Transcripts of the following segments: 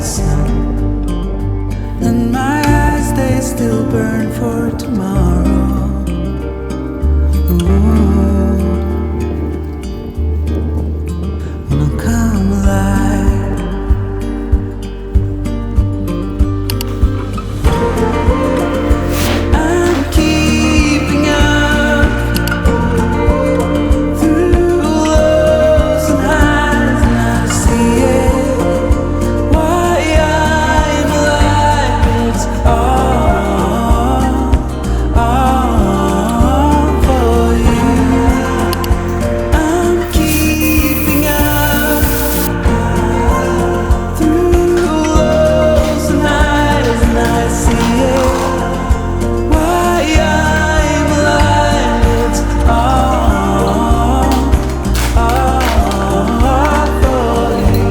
sun, and my eyes, they still burn for tomorrow. Ooh, wanna come alive. I'm keeping up through lows and highs, and I see it. Why I'm alive, it's all for you. I'm keeping up through lows and highs, and I see it. Why I'm alive, it's all for you.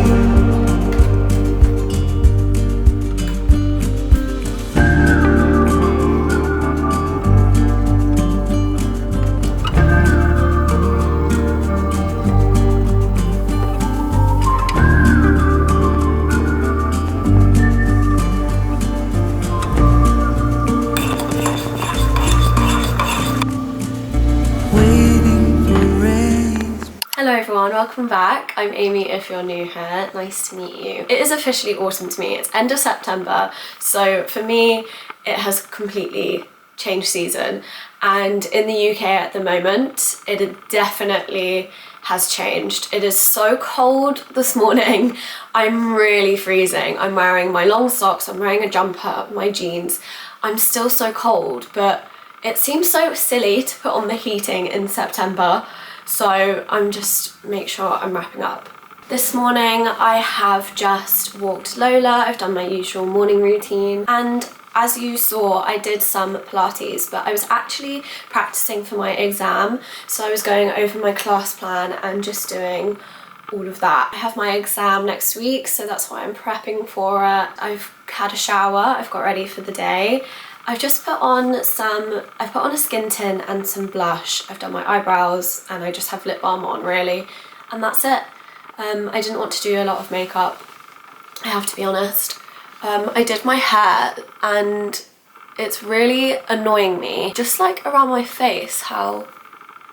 Waiting for rain. Hello everyone, welcome back. I'm Amy if you're new here. Nice to meet you. It is officially autumn to me. It's end of September, so for me it has completely changed season, and in the UK at the moment it definitely has changed. It is so cold this morning. I'm really freezing. I'm wearing my long socks, I'm wearing a jumper, my jeans. I'm still so cold, but it seems so silly to put on the heating in September, so I'm just make sure I'm wrapping up. This morning I have just walked Lola. I've done my usual morning routine, and as you saw I did some Pilates, but I was actually practicing for my exam, so I was going over my class plan and just doing all of that. I have my exam next week, so that's why I'm prepping for it. I've had a shower, I've got ready for the day. I've just put on a skin tint and some blush. I've done my eyebrows and I just have lip balm on really, and that's it. I didn't want to do a lot of makeup, I have to be honest. I did my hair and it's really annoying me, just like around my face, how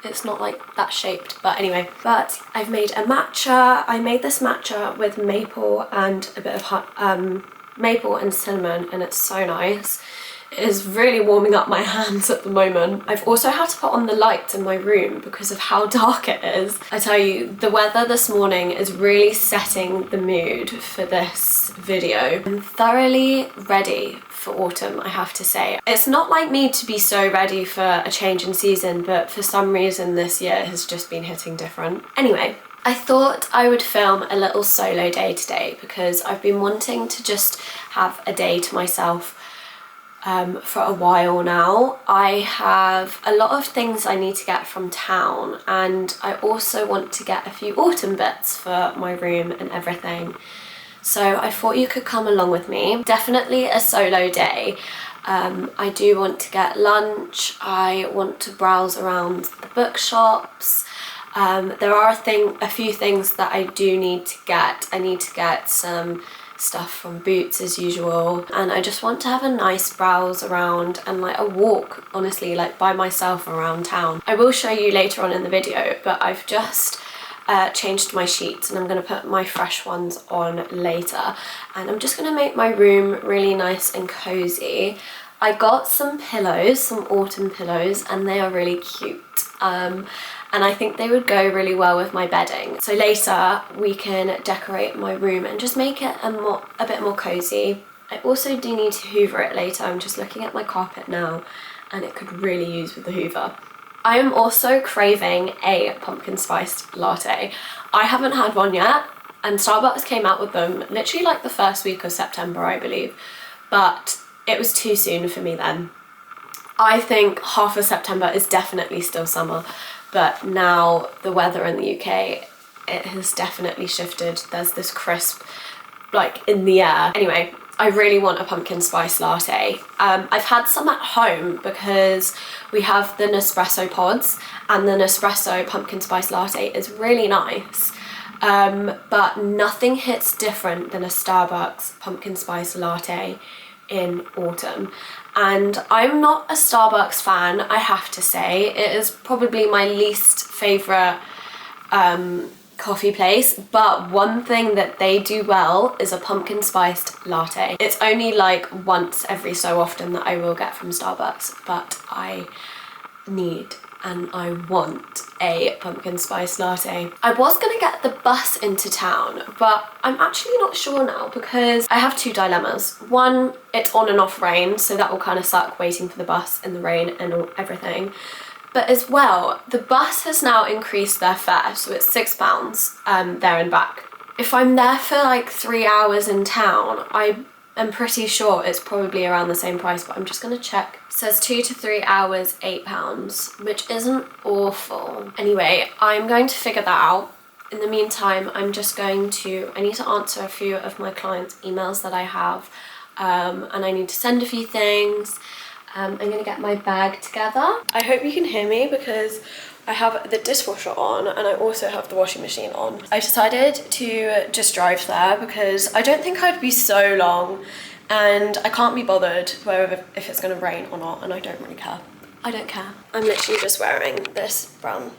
it's not like that shaped, but anyway. But I've made a matcha. I made this matcha with maple and a bit of maple and cinnamon, and it's so nice. It is really warming up my hands at the moment. I've also had to put on the lights in my room because of how dark it is. I tell you, the weather this morning is really setting the mood for this video. I'm thoroughly ready for autumn, I have to say. It's not like me to be so ready for a change in season, but for some reason this year has just been hitting different. Anyway, I thought I would film a little solo day today because I've been wanting to just have a day to myself for a while now. I have a lot of things I need to get from town, and I also want to get a few autumn bits for my room and everything. So I thought you could come along with me. Definitely a solo day. I do want to get lunch. I want to browse around the bookshops. There are a few things that I do need to get. I need to get some stuff from Boots as usual, and I just want to have a nice browse around and like a walk, honestly, like by myself around town. I will show you later on in the video, but I've just changed my sheets and I'm going to put my fresh ones on later, and I'm just going to make my room really nice and cozy. I got some pillows, some autumn pillows, and they are really cute. And I think they would go really well with my bedding. So later we can decorate my room and just make it a bit more cozy. I also do need to hoover it later. I'm just looking at my carpet now and it could really use with the hoover. I am also craving a pumpkin spiced latte. I haven't had one yet, and Starbucks came out with them literally like the first week of September, I believe, but it was too soon for me then. I think half of September is definitely still summer, but now the weather in the UK, it has definitely shifted. There's this crisp, like, in the air. Anyway, I really want a pumpkin spice latte. I've had some at home because we have the Nespresso pods, and the Nespresso pumpkin spice latte is really nice. but nothing hits different than a Starbucks pumpkin spice latte in autumn. And I'm not a Starbucks fan, I have to say. It is probably my least favourite coffee place, but one thing that they do well is a pumpkin spiced latte. It's only like once every so often that I will get from Starbucks, but I need and I want a pumpkin spice latte. I was gonna get the bus into town, but I'm actually not sure now because I have two dilemmas. One, it's on and off rain, so that will kind of suck waiting for the bus in the rain and everything. But as well, the bus has now increased their fare, so it's £6 there and back. If I'm there for like 3 hours in town, I'm pretty sure it's probably around the same price, but I'm just gonna check. It says 2 to 3 hours, £8, which isn't awful. Anyway, I'm going to figure that out. In the meantime, I need to answer a few of my clients' emails that I have, and I need to send a few things. I'm gonna get my bag together. I hope you can hear me because I have the dishwasher on and I also have the washing machine on. I decided to just drive there because I don't think I'd be so long and I can't be bothered if it's gonna rain or not, and I don't really care. I don't care. I'm literally just wearing this brown,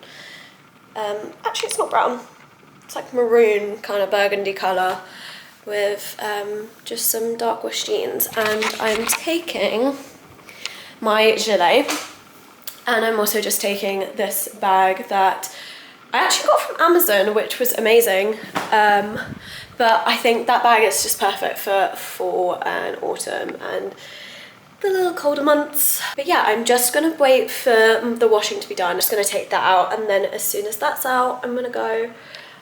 actually it's not brown, it's like maroon kind of burgundy colour with just some dark wash jeans, and I'm taking my gilet, and I'm also just taking this bag that I actually got from Amazon, which was amazing, but I think that bag is just perfect for fall and autumn and the little colder months. But yeah, I'm just gonna wait for the washing to be done. I'm just gonna take that out, and then as soon as that's out, I'm gonna go.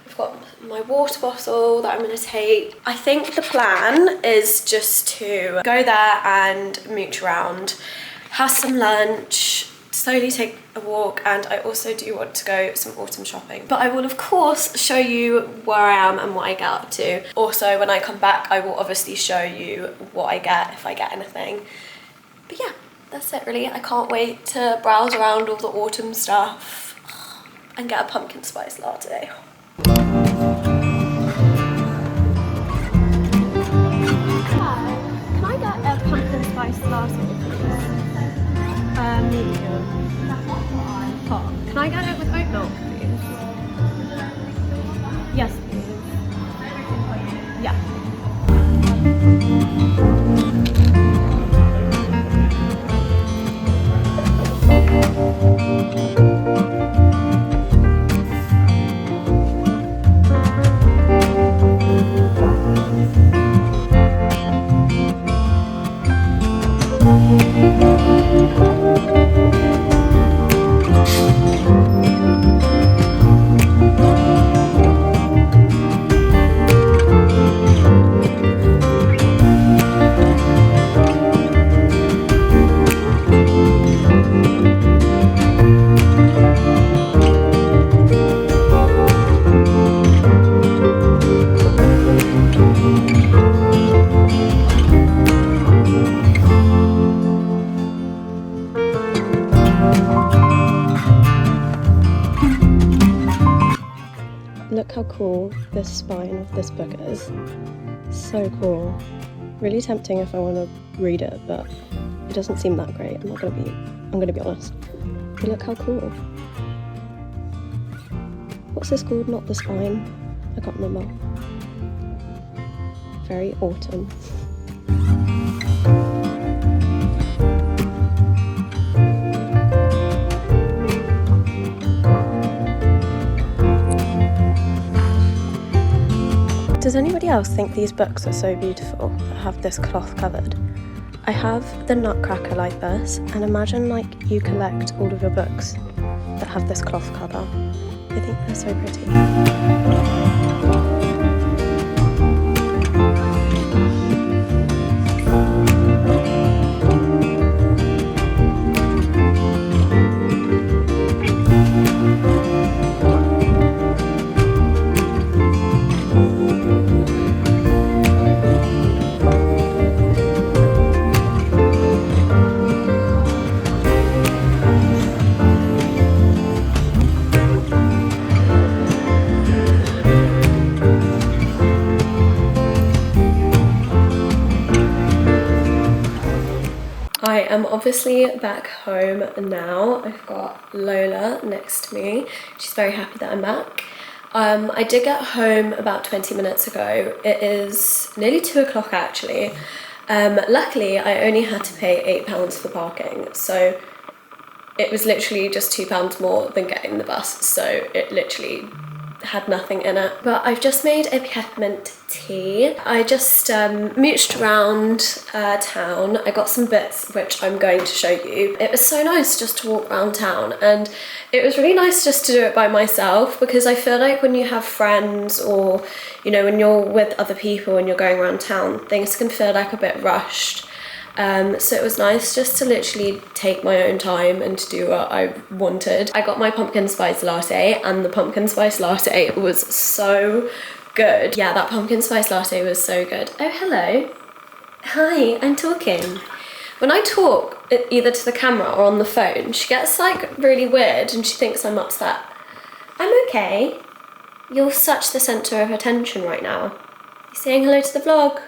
I've got my water bottle that I'm gonna take. I think the plan is just to go there and mooch around, have some lunch, slowly take a walk, and I also do want to go some autumn shopping. But I will of course show you where I am and what I get up to. Also, when I come back, I will obviously show you what I get, if I get anything. But yeah, that's it really. I can't wait to browse around all the autumn stuff and get a pumpkin spice latte. Can I get a pumpkin spice latte, please? Medium. Hot. Can I get it with oat milk, please? Yes, please. Yeah. Look how cool this spine of this book is. So cool. Really tempting if I want to read it, but it doesn't seem that great. I'm gonna be honest. But look how cool. What's this called? Not the spine. I can't remember. Very autumn. Does anybody else think these books are so beautiful that have this cloth covered? I have the Nutcracker like this, and imagine like you collect all of your books that have this cloth cover. I think they're so pretty. I am obviously back home now. I've got Lola next to me. She's very happy that I'm back. I did get home about 20 minutes ago. It is nearly 2 o'clock actually. Luckily, I only had to pay £8 for parking, so it was literally just £2 more than getting the bus, so it literally had nothing in it. But I've just made a peppermint tea. I just mooched around town. I got some bits which I'm going to show you. It was so nice just to walk around town, and it was really nice just to do it by myself, because I feel like when you have friends, or you know, when you're with other people and you're going around town, things can feel like a bit rushed. So it was nice just to literally take my own time and to do what I wanted. I got my pumpkin spice latte, and the pumpkin spice latte was so good. Yeah, that pumpkin spice latte was so good. Oh, hello. Hi, I'm talking. When I talk either to the camera or on the phone, she gets like really weird and she thinks I'm upset. I'm okay. You're such the centre of attention right now. You saying hello to the vlog?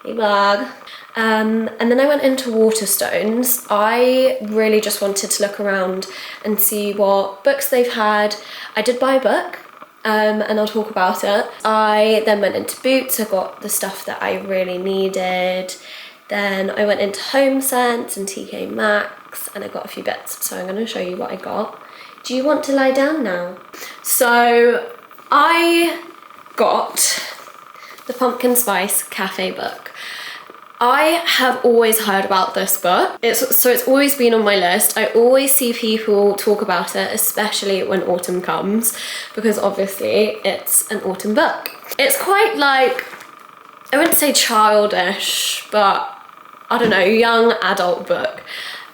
Hey vlog. And then I went into Waterstones. I really just wanted to look around and see what books they've had. I did buy a book, and I'll talk about it. I then went into Boots. I got the stuff that I really needed. Then I went into Home Sense and TK Maxx, and I got a few bits, so I'm going to show you what I got. Do you want to lie down now? So I got the Pumpkin Spice Cafe book. I have always heard about this book. It's always been on my list. I always see people talk about it, especially when autumn comes, because obviously it's an autumn book. It's quite like, I wouldn't say childish, but I don't know, young adult book.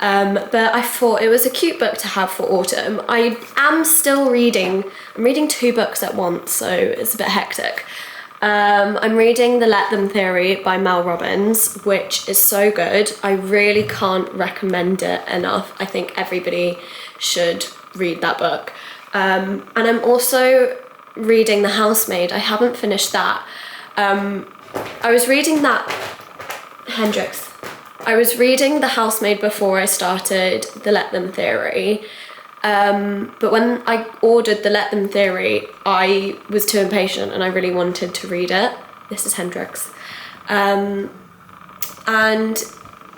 But I thought it was a cute book to have for autumn. I am still reading. I'm reading 2 books at once, so it's a bit hectic. I'm reading The Let Them Theory by Mel Robbins, which is so good. I really can't recommend it enough. I think everybody should read that book. And I'm also reading The Housemaid. I haven't finished that. I was reading that, Hendrix. I was reading The Housemaid before I started The Let Them Theory. But when I ordered The Let Them Theory, I was too impatient and I really wanted to read it. This is Hendrix. And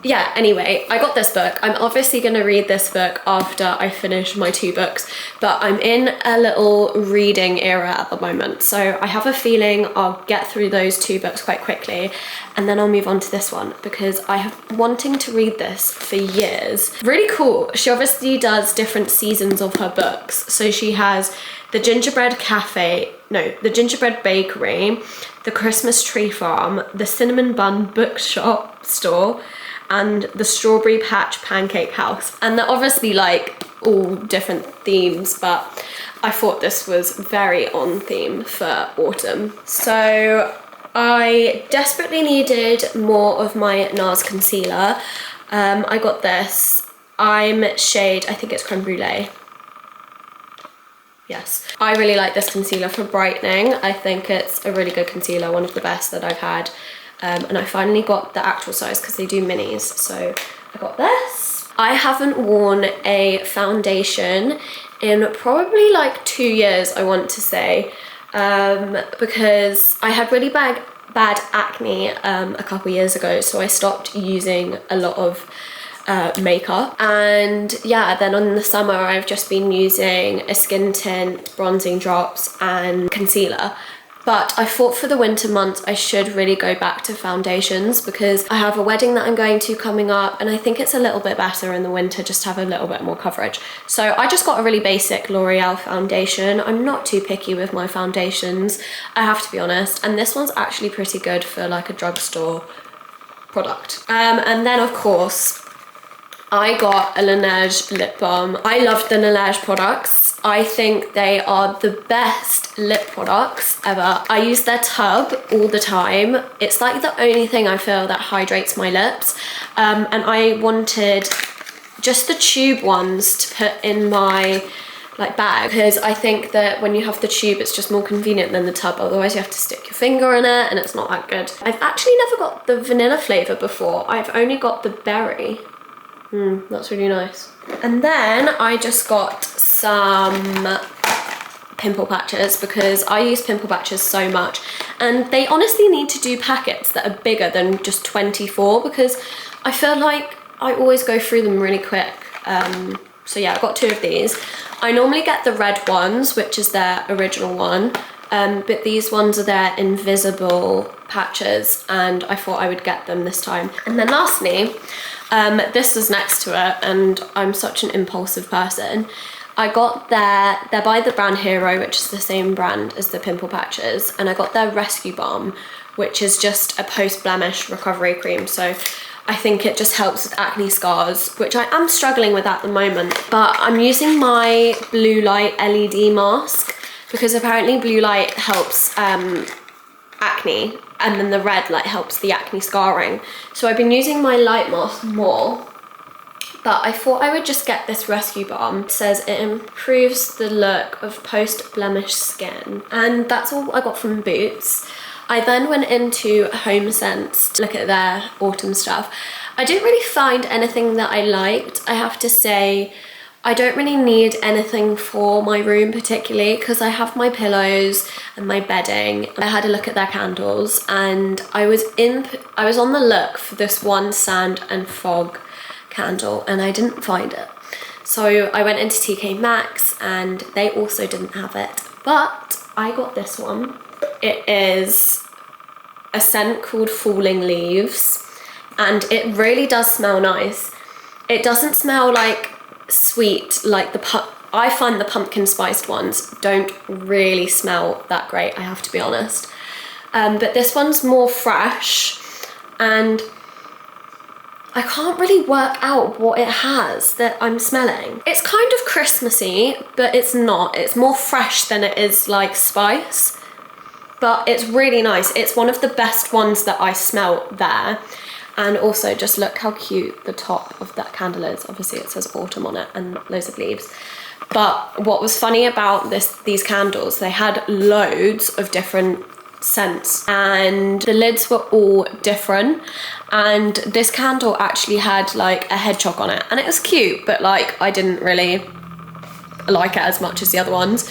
yeah, anyway, I got this book. I'm obviously going to read this book after I finish my 2 books, but I'm in a little reading era at the moment. So I have a feeling I'll get through those 2 books quite quickly, and then I'll move on to this one, because I have wanting to read this for years. Really cool. She obviously does different seasons of her books. So she has the Gingerbread Cafe, no, the Gingerbread Bakery, the Christmas Tree Farm, the Cinnamon Bun Bookshop Store, and the Strawberry Patch Pancake House. And they're obviously like all different themes, but I thought this was very on theme for autumn. So I desperately needed more of my NARS concealer. I got this. I'm shade, I think it's Creme Brulee. Yes, I really like this concealer for brightening. I think it's a really good concealer, one of the best that I've had. And I finally got the actual size because they do minis, so I got this. I haven't worn a foundation in probably like 2 years, I want to say, because I had really bad acne a couple years ago, so I stopped using a lot of makeup. And yeah, then in the summer I've just been using a skin tint, bronzing drops and concealer. But I thought for the winter months I should really go back to foundations, because I have a wedding that I'm going to coming up, and I think it's a little bit better in the winter just to have a little bit more coverage. So I just got a really basic L'Oreal foundation. I'm not too picky with my foundations, I have to be honest, and this one's actually pretty good for like a drugstore product. And then of course I got a Laneige lip balm. I love the Laneige products. I think they are the best lip products ever. I use their tub all the time. It's like the only thing I feel that hydrates my lips. And I wanted just the tube ones to put in my like bag, because I think that when you have the tube it's just more convenient than the tub, otherwise you have to stick your finger in it and it's not that good. I've actually never got the vanilla flavour before, I've only got the berry. That's really nice. And then I just got some pimple patches because I use pimple patches so much, and they honestly need to do packets that are bigger than just 24 because I feel like I always go through them really quick. So yeah, I got 2 of these. I normally get the red ones, which is their original one, but these ones are their invisible patches, and I thought I would get them this time. And then lastly, this was next to it, and I'm such an impulsive person. I got they're by the brand Hero, which is the same brand as the pimple patches, and I got their Rescue Balm, which is just a post-blemish recovery cream. So I think it just helps with acne scars, which I am struggling with at the moment. But I'm using my blue light LED mask because apparently blue light helps acne, and then the red light helps the acne scarring. So I've been using my light mask more, but I thought I would just get this Rescue Balm. It says it improves the look of post-blemish skin, and that's all I got from Boots. I then went into Home Sense to look at their autumn stuff. I didn't really find anything that I liked. I have to say, I don't really need anything for my room particularly because I have my pillows and my bedding. I had a look at their candles, and I was on the look for this one sand and fog candle, and I didn't find it. So I went into TK Maxx and they also didn't have it, but I got this one. It is a scent called Falling Leaves, and it really does smell nice. It doesn't smell like sweet like I find the pumpkin spiced ones don't really smell that great, I have to be honest. But this one's more fresh, and I can't really work out what it has that I'm smelling. It's kind of Christmassy, but it's not. It's more fresh than it is like spice, but it's really nice. It's one of the best ones that I smell there. And also just look how cute the top of that candle is. Obviously it says autumn on it and loads of leaves. But what was funny about these candles, they had loads of different scents and the lids were all different, and this candle actually had like a hedgehog on it, and it was cute, but like I didn't really like it as much as the other ones.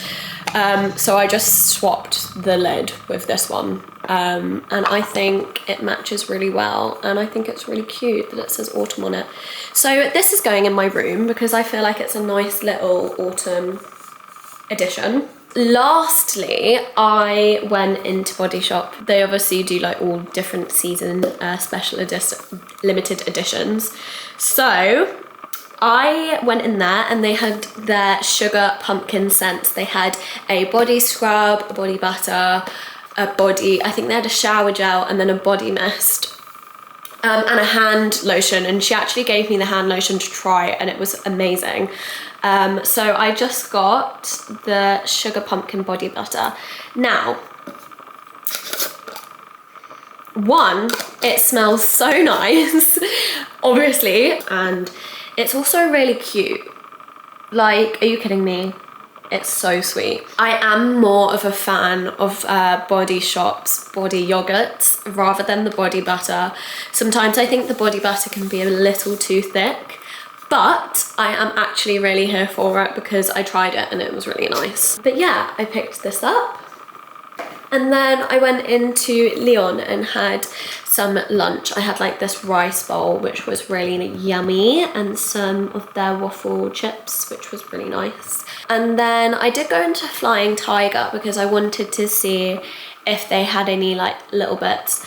So I just swapped the lid with this one, and I think it matches really well, and I think it's really cute that it says autumn on it. So this is going in my room because I feel like it's a nice little autumn addition. Lastly, I went into Body Shop. They obviously do like all different season limited editions. So I went in there and they had their sugar pumpkin scents. They had a body scrub, a body butter, I think they had a shower gel and then a body mist. And a hand lotion, and she actually gave me the hand lotion to try and it was amazing. So I just got the sugar pumpkin body butter. Now, one, it smells so nice, obviously, and it's also really cute. Like, are you kidding me? It's so sweet. I am more of a fan of Body Shop's body yogurts rather than the body butter. Sometimes I think the body butter can be a little too thick, but I am actually really here for it because I tried it and it was really nice. But yeah, I picked this up. And then I went into Leon and had some lunch. I had like this rice bowl, which was really yummy, and some of their waffle chips, which was really nice. And then I did go into Flying Tiger because I wanted to see if they had any like little bits.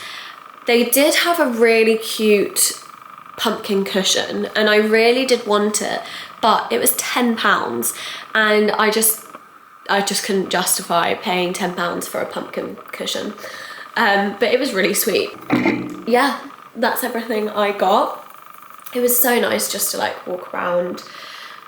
They did have a really cute pumpkin cushion and I really did want it, but it was £10 and I just couldn't justify paying £10 for a pumpkin cushion. But it was really sweet. Yeah, that's everything I got. It was so nice just to like walk around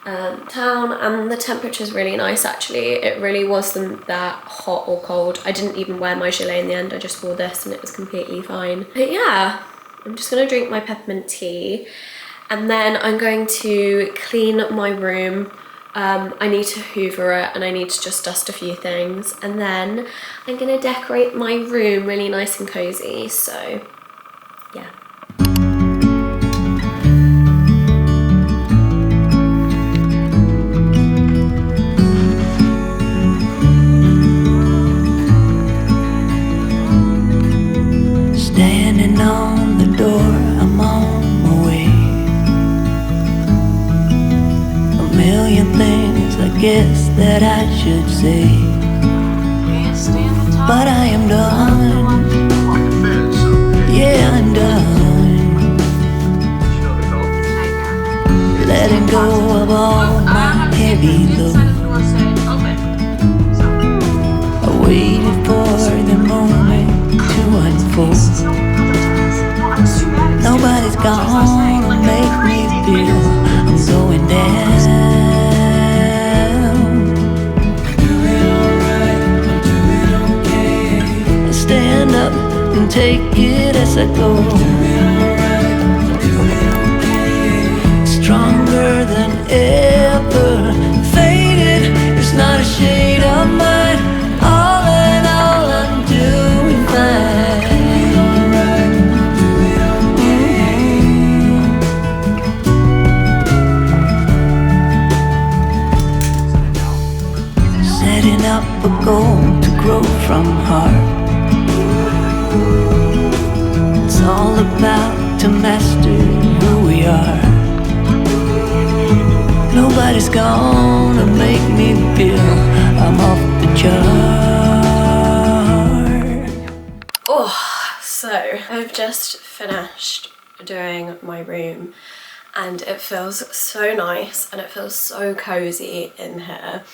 town, and the temperature's really nice actually. It really wasn't that hot or cold. I didn't even wear my gilet in the end, I just wore this and it was completely fine. But yeah, I'm just gonna drink my peppermint tea and then I'm going to clean my room, I need to hoover it and I need to just dust a few things, and then I'm gonna decorate my room really nice and cozy. So yeah. Standing on the door, I'm on my way. A million things I guess that I should say, but I am done. Yeah, I'm done. Letting go of all my heavy load. I waited for the moment to unfold. Nobody's gonna make me feel I'm going down. I stand up and take it as I go. Stronger than ever. Faded, it's not a shade of mine. All in all, I'm doing fine. Setting up a goal to grow from heart. It's all about to master who we are. Nobody's gonna make me feel I'm off the chart. Oh, so I've just finished doing my room and it feels so nice and it feels so cozy in here.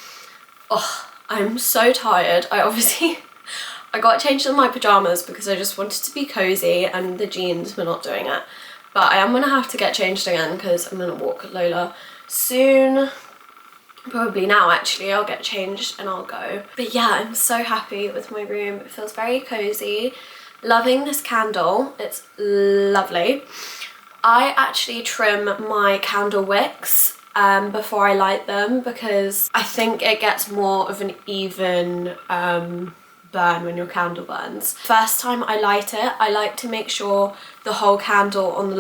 Oh, I'm so tired. I got changed in my pyjamas because I just wanted to be cozy and the jeans were not doing it. But I am gonna have to get changed again because I'm gonna walk Lola soon. Probably now actually. I'll get changed and I'll go. But yeah, I'm so happy with my room. It feels very cozy. Loving this candle. It's lovely. I actually trim my candle wicks before I light them because I think it gets more of an even burn when your candle burns. First time I light it, I like to make sure the whole candle on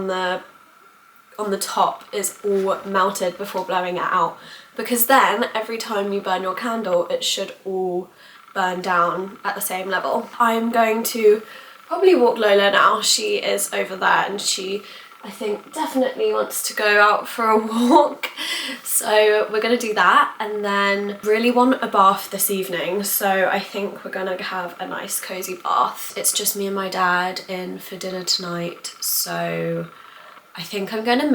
the top is all melted before blowing it out, because then every time you burn your candle it should all burn down at the same level. I'm going to probably walk Lola now. She is over there and she, I think, definitely wants to go out for a walk. So we're gonna do that and then really want a bath this evening. So I think we're gonna have a nice cozy bath. It's just me and my dad in for dinner tonight. So I think I'm gonna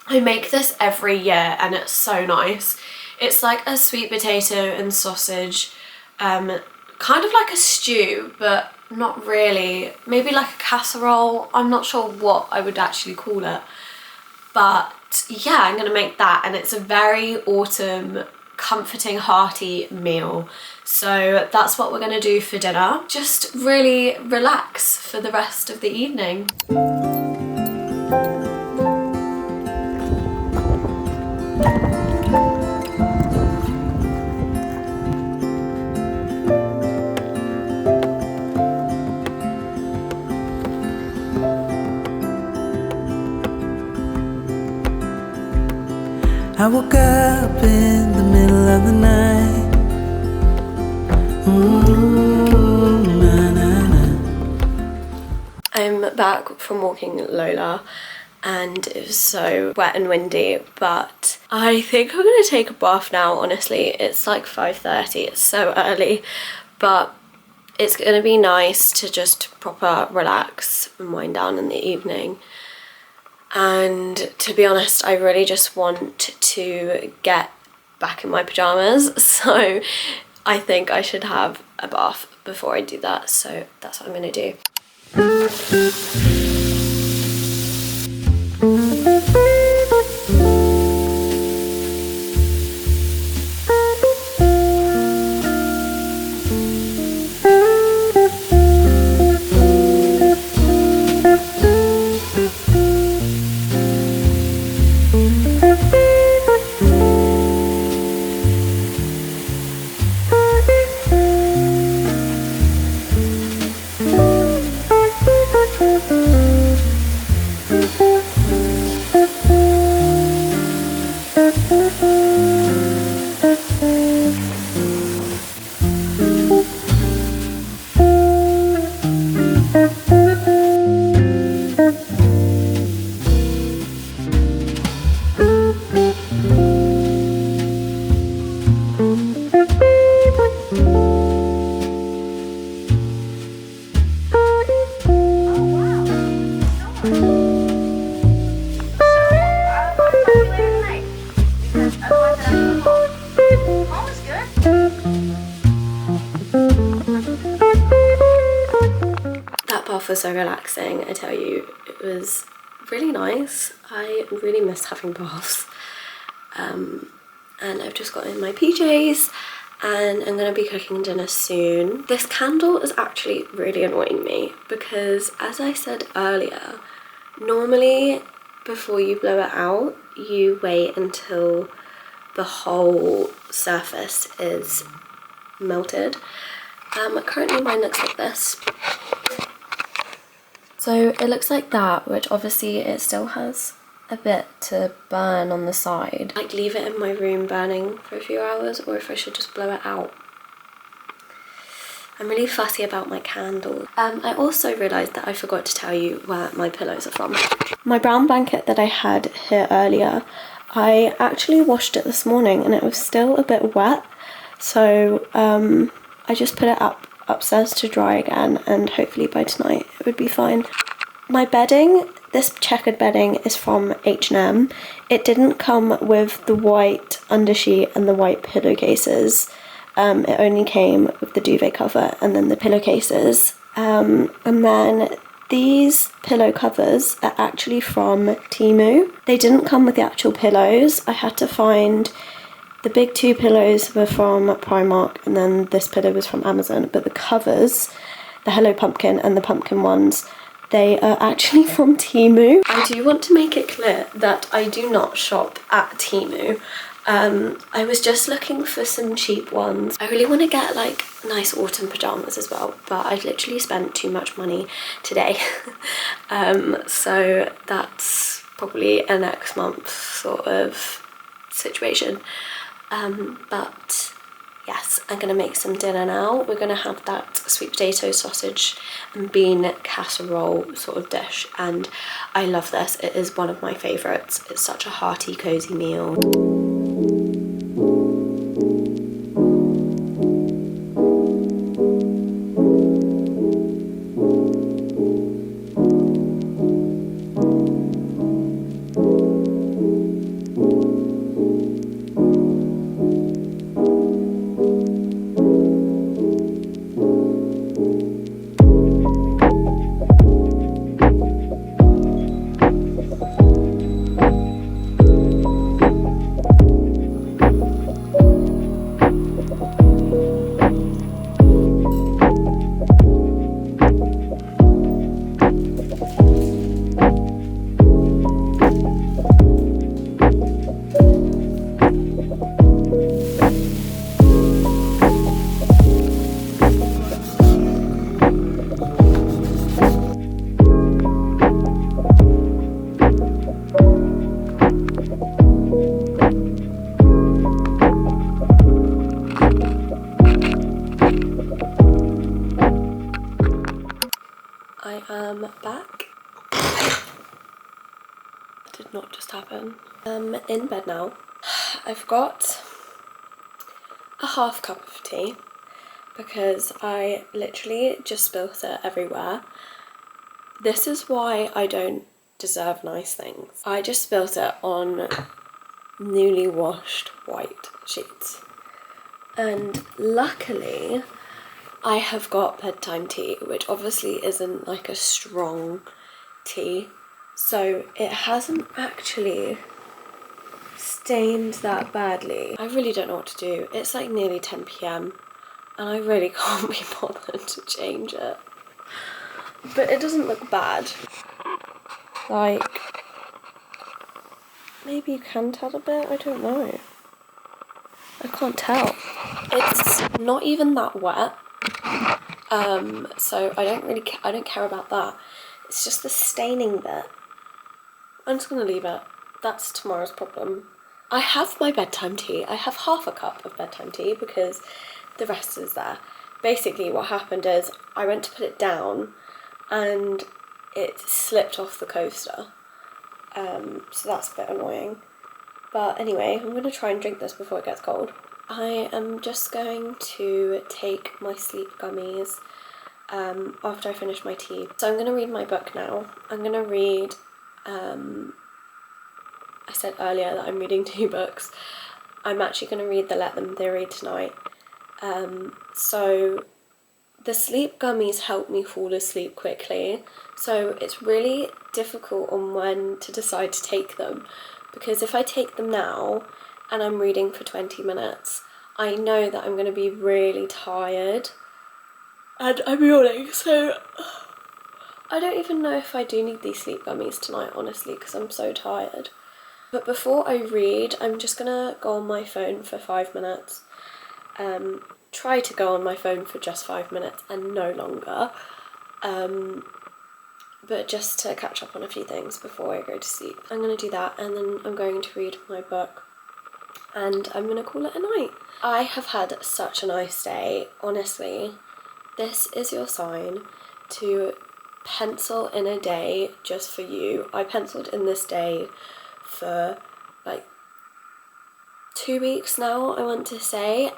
I make this every year and it's so nice. It's like a sweet potato and sausage, kind of like a stew, but not really. Maybe like a casserole. I'm not sure what I would actually call it. But yeah, I'm gonna make that and it's a very autumn, comforting, hearty meal. So that's what we're gonna do for dinner. Just really relax for the rest of the evening. I woke up in the middle of the night. Na, na, na. I'm back from walking Lola and it was so wet and windy, but I think I'm gonna take a bath now. Honestly, it's like 5:30, it's so early, but it's gonna be nice to just proper relax and wind down in the evening. And to be honest, I really just want to get back in my pyjamas, so I think I should have a bath before I do that, so that's what I'm gonna do. bath was so relaxing, I tell you. It was really nice. I really missed having baths. And I've just got in my PJs and I'm gonna be cooking dinner soon. This candle is actually really annoying me because, as I said earlier, normally before you blow it out, you wait until the whole surface is melted. Currently mine looks like this. So it looks like that, which obviously it still has a bit to burn on the side. Like leave it in my room burning for a few hours, or if I should just blow it out. I'm really fussy about my candle. I also realised that I forgot to tell you where my pillows are from. My brown blanket that I had here earlier, I actually washed it this morning and it was still a bit wet. So I just put it upstairs to dry again, and hopefully by tonight it would be fine. My bedding, this checkered bedding is from H&M. It didn't come with the white undersheet and the white pillowcases. It only came with the duvet cover and then the pillowcases. And then these pillow covers are actually from Temu. They didn't come with the actual pillows. I had to find, the big two pillows were from Primark and then this pillow was from Amazon. But the covers, the Hello Pumpkin and the pumpkin ones, they are actually from Temu. I do want to make it clear that I do not shop at Temu. I was just looking for some cheap ones. I really want to get like nice autumn pajamas as well, but I literally spent too much money today. So that's probably a next month sort of situation. But yes, I'm gonna make some dinner now. We're gonna have that sweet potato, sausage and bean casserole sort of dish, and I love this. It is one of my favourites. It's such a hearty, cosy meal. I am back. Did not just happen. I'm in bed now. I've got a half cup of tea because I literally just spilt it everywhere. This is why I don't deserve nice things. I just spilt it on newly washed white sheets. And luckily I have got bedtime tea, which obviously isn't like a strong tea, so it hasn't actually stained that badly. I really don't know what to do. It's like nearly 10 PM and I really can't be bothered to change it. But it doesn't look bad. Like, maybe you can tell a bit, I don't know. I can't tell. It's not even that wet. So I don't care about that. It's just the staining bit. I'm just gonna leave it. That's tomorrow's problem. I have my bedtime tea. I have half a cup of bedtime tea because the rest is there. Basically what happened is I went to put it down and it slipped off the coaster. So that's a bit annoying. But anyway, I'm gonna try and drink this before it gets cold. I am just going to take my sleep gummies after I finish my tea. So I'm going to read my book now. I'm going to read, I said earlier that I'm reading 2 books. I'm actually going to read The Let Them Theory tonight. So The sleep gummies help me fall asleep quickly, so it's really difficult on when to decide to take them, because if I take them now and I'm reading for 20 minutes, I know that I'm going to be really tired and I'm yawning, so I don't even know if I do need these sleep gummies tonight, honestly, because I'm so tired. But before I read, I'm just gonna go on my phone for 5 minutes. Try to go on my phone for just 5 minutes and no longer. But just to catch up on a few things before I go to sleep. I'm gonna do that, and then I'm going to read my book, and I'm gonna call it a night. I have had such a nice day, honestly. This is your sign to pencil in a day just for you. I penciled in this day for like 2 weeks now, I want to say,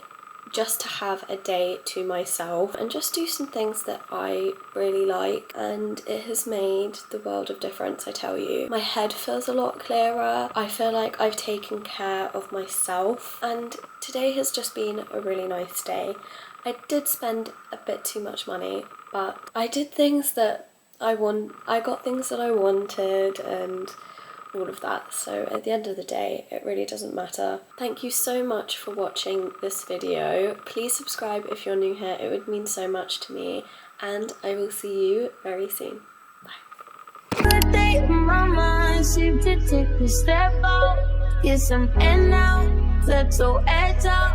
just to have a day to myself and just do some things that I really like, and it has made the world of difference, I tell you. My head feels a lot clearer. I feel like I've taken care of myself, and today has just been a really nice day. I did spend a bit too much money, but I did things that I got things that I wanted and all of that, so at the end of the day it really doesn't matter. Thank you so much for watching this video. Please subscribe if you're new here, it would mean so much to me, and I will see you very soon. Bye. My mind seemed to take a step out. Yes, I'm in now, let's go edge out.